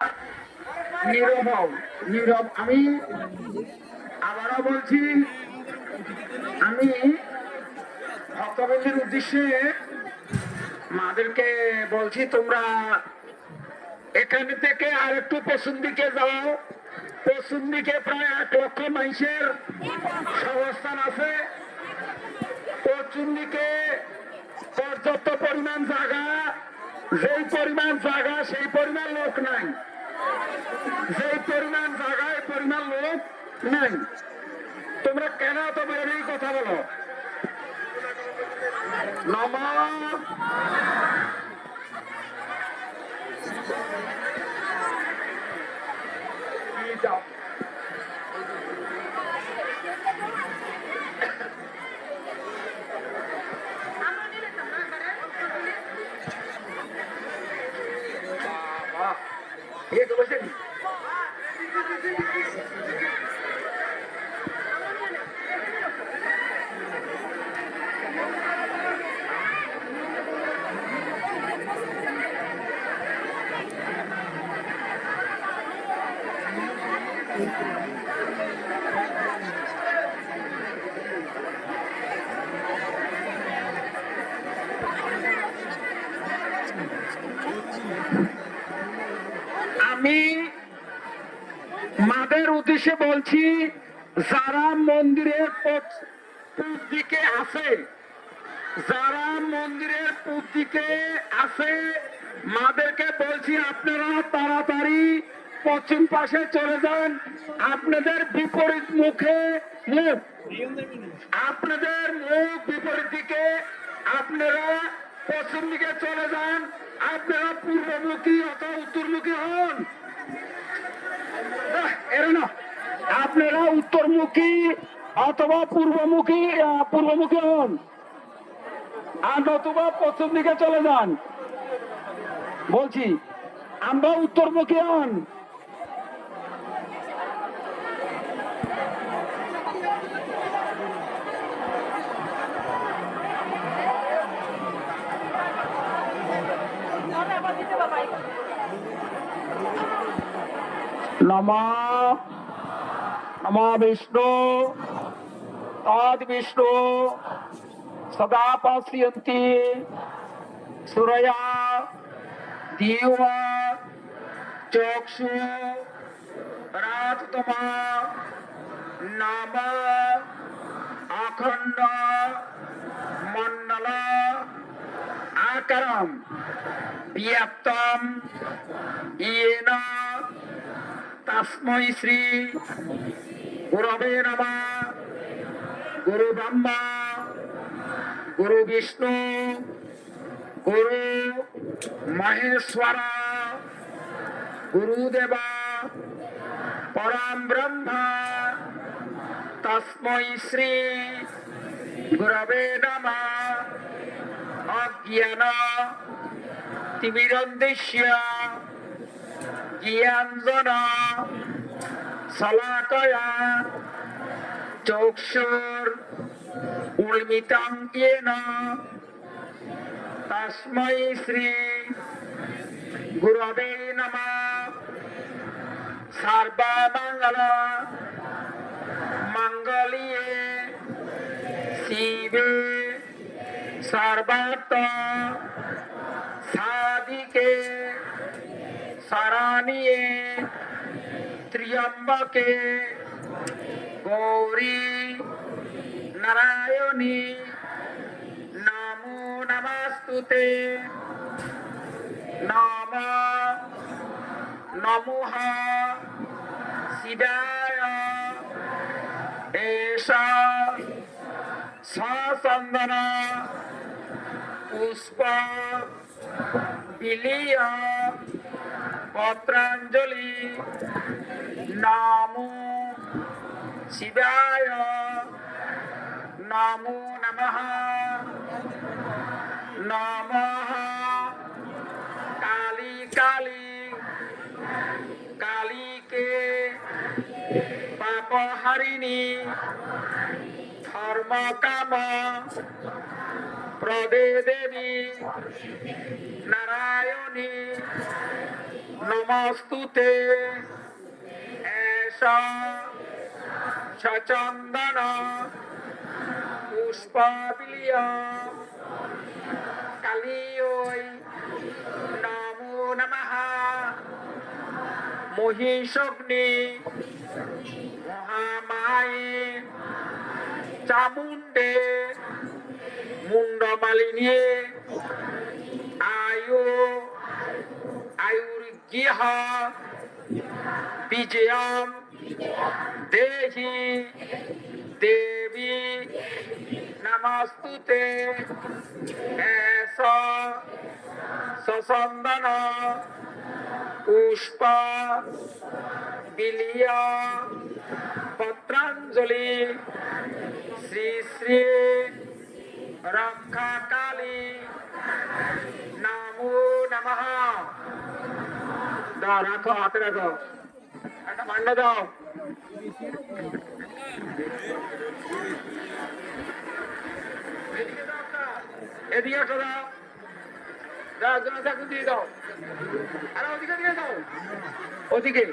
নীরব হও, নীরব। আমি আবারও বলছি, আমি ভক্তবৃন্দের উদ্দেশ্যে মাদেরকে বলছি, তোমরা এখান থেকে আর একটু পশ্চিম দিকে যাও। পশ্চিম দিকে প্রায় 1 লক্ষ মানুষের সহস্থান আছে। পশ্চিম দিকে পর্যাপ্ত পরিমাণ জায়গা, যেই পরিমাণ জায়গা সেই পরিমাণ লোক নাই, যেই পরিমাণ জায়গায় পরিমাণ লোক নাই। তোমরা কেন তো বেরোই কথা বলো? নমা যাও। আমি মাদের উদ্দেশ্যে বলছি, যারা মন্দিরের পূব দিকে আছে, যারা মন্দিরের পূব দিকে আছে, মাদেরকে বলছি আপনারা তাড়াতাড়ি পশ্চিম পাশে চলে যান। আপনাদের বিপরীত মুখে মুখ, আপনাদের মুখ বিপরীত দিকে, আপনারা পশ্চিম দিকে চলে যান। আপনারা পূর্বমুখী অথবা উত্তরমুখী হন। আপনারা উত্তরমুখী অথবা পূর্বমুখী হন, আর নতুবা পশ্চিম দিকে চলে যান। বলছি আমরা উত্তরমুখী হন। নমঃ নমঃ বিষ্ণু তদ বিষ্ণু সদা পশ্যন্তি সূরয়া দিবা চক্ষু রাততমা নাম অখণ্ড মণ্ডল আকারম ব্যাপ্তম येन तस्मै श्री गुरवे नमः। गुरु ब्रह्मा गुरु विष्णु गुरु महेश्वर गुरुदेव परम ब्रह्म तस्मै श्री गुरवे नमः। अज्ञान तिमिरन्धस्य ज्ञानजन शलाकया चक्षुर उन्मितं येन तस्मै श्री गुरवे नमः। सर्वमंगल मंगल्ये शिवे सर्वार्थ साधिके शरण्ये त्र्यंबके गौरी नारायणी नमो नमस्तुते। नमः नमः शिवाय। एषा सचंदन पुष्प बिलीय पत्रांजलि नमो शिवाय। नमो नमः। नमः काली काली काली के पापहारिणी धर्म काम प्रदे देवी नारायणी নমস্তুতে এষ সচন্দন পুষ্পাবিলিয় কালিয় নমো নমঃ মহিষগ্নি মহামায়ে চামুণ্ডে মুন্ডমালিনী আয়ুর্গৃহ বিজয়ম দেহি দেবী নমস্তুতে এষ সচন্দন পুষ্প বিলিয় পত্রাঞ্জলি শ্রী শ্রী রক্ষা কালী নমো নমঃ। দাও, রাখো, হাতে রাখো, একটা মান্ড দাও। এদিকে একটা দাও, দাও, একজন চাকু দিয়ে দাও, আর ওদিকে দিয়ে দাও, ওদিকে।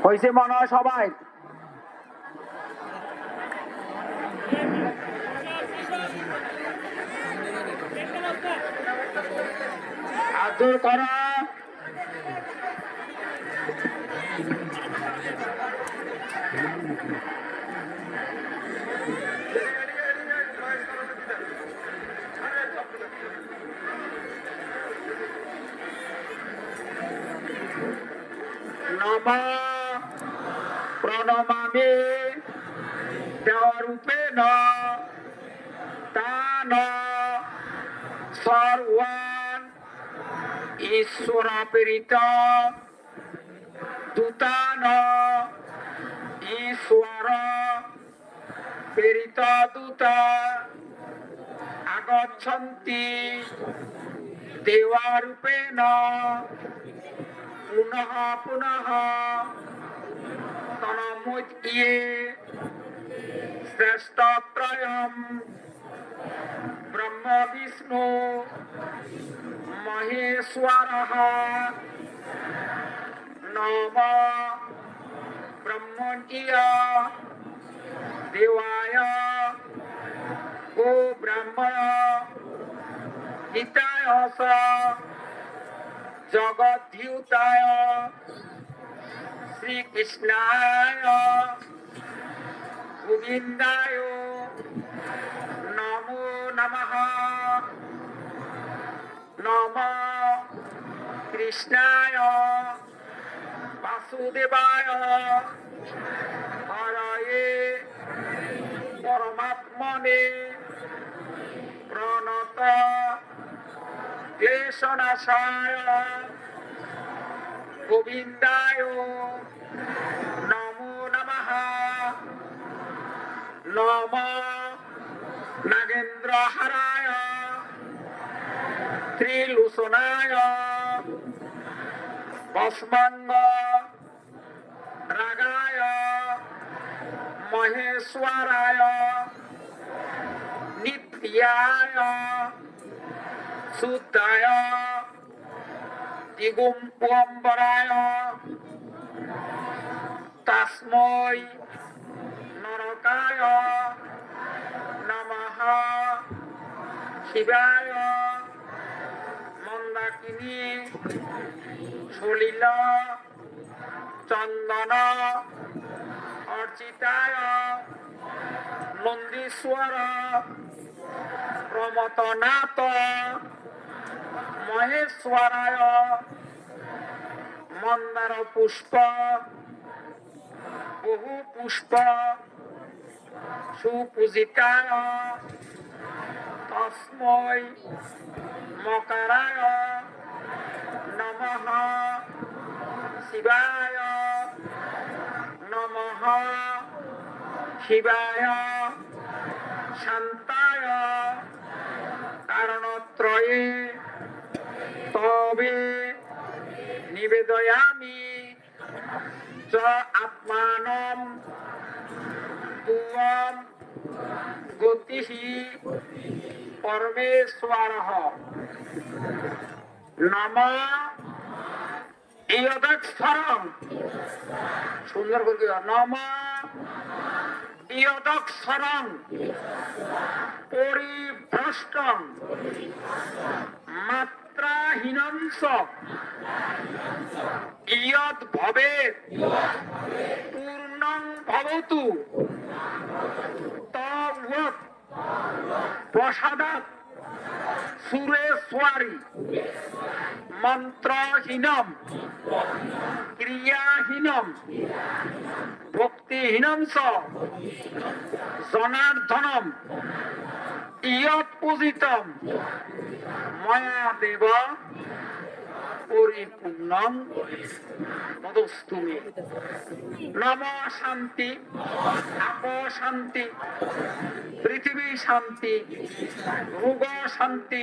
হয়েছে মনে হয় সবাই? আদর করা নমঃ প্রণমামি দেবরূপেণ তান সর্বান ঈশ্বর প্রেরিত দূতান ঈশ্বর প্রেরিত দূতা আগচ্ছন্তি দেবরূপেণ পুনঃ পুনঃ তন্মধ্যে শ্রেষ্ঠত্রয়ম ব্রহ্ম বিষ্ণু মহেশ্বরঃ নম ব্রহ্মণ্য দেবায় ও ব্রাহ্মণ হিতায় স জগদ্ধিতায় শ্রীকৃষ্ণায় গোবিন্দায় নমো নমঃ। নম কৃষ্ণায় বাসুদেবায় হরয়ে পরমাত্মনে প্রণত ক্লেশনাশায় গোবিন্দায় নমো নমঃ। নম নাগেন্দ্রহারায় ত্রিলোচনায় ভস্মাঙ্গ রাগায় মহেশ্বরায় নিত্যায় শুদ্ধায় দিগম্বরায় তস্मै নরকায় নমঃ। শিবায় মন্দাকিনী সলিল চন্দন অর্চিতায় নন্দীশ্বর প্রমতনাথ মহেশ্বরায় মন্দার পুষ্প বহু পুষ্প সুপূজিতায় তস্मै মকরায় নমঃ। শিবায় নমঃ। শিবায় শান্তায় কারণত্রয়ে তবে নিবেদয়ামি চ আত্মানম তুম গতিঃ পরমেশ্বরঃ। নমঃ ইয়দক্ষরং, সুন্দর করে নমঃ ইয়দক্ষরং পরিভ্রষ্টং মাত্রাহীনং চ ইয়ৎ ভবেৎ পূর্ণং ভবতু তদ্বৎ প্রসাদাৎ সুরেশ্বরী। মন্ত্রহীনম ক্রিয়াহীনম ভক্তিহীনম চ জনার্দনম ইয়ৎ পূজিতম ময়া দেব পরিপূর্ণং তদস্তু মে। নম শান্তি, আপ শান্তি, পৃথিবী শান্তি, ভোগ শান্তি,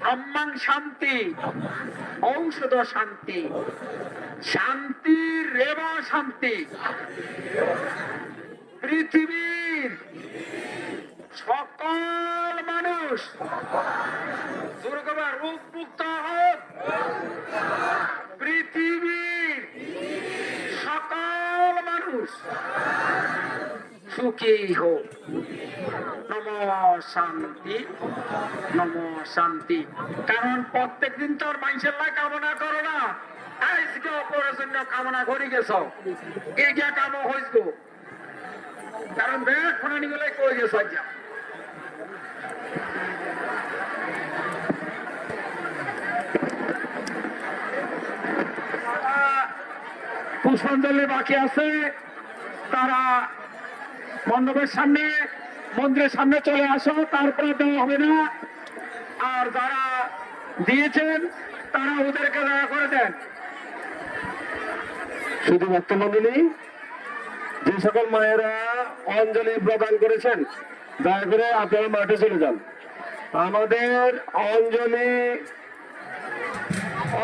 ব্রহ্মাং শান্তি, ঔষধ শান্তি, শান্তিরেব শান্তি। পৃথিবীর সকল মানুষ দুর্গবা রোগ মুক্ত হোক। পৃথিবীর সকল মানুষ সুখী হোক। নম শান্তি, নম শান্তি। কারণ প্রত্যেক দিন তোর মানুষের লাই কামনা করো না, আজকে অপরের জন্য কামনা করি গেছ, এই গিয়া কাম হইস। কারণ ব্যাগ ফোনানি গুলো কই গেছ। পুষ্পাঞ্জলি বাকি আছে, তারা মণ্ডপের সামনে মন্দিরের সামনে চলে আসো, তারপরে দেওয়া হবে না। আর যারা দিয়েছেন তারা ওদেরকে দয়া করে দেন। শুধু ভক্তমণ্ডলী, যে সকল মায়েরা অঞ্জলি প্রদান করেছেন দয়া করে আপনারা মাঠে চলে যান। আমাদের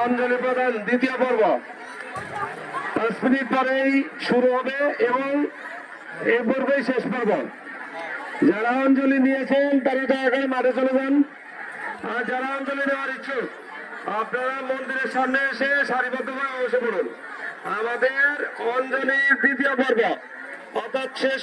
অঞ্জলি প্রদান দ্বিতীয় পর্ব 5 মিনিট পরেই শুরু হবে এবং এই পর্বেই শেষ পর্ব। যারা অঞ্জলি নিয়েছেন তারা দয়া করে মাঠে চলে যান। আর যারা অঞ্জলি নেওয়ার ইচ্ছুক আপনারা মন্দিরের সামনে এসে সারিবদ্ধভাবে বসে পড়ুন। আমাদের অঞ্জলির দ্বিতীয় পর্ব অর্থাৎ শেষ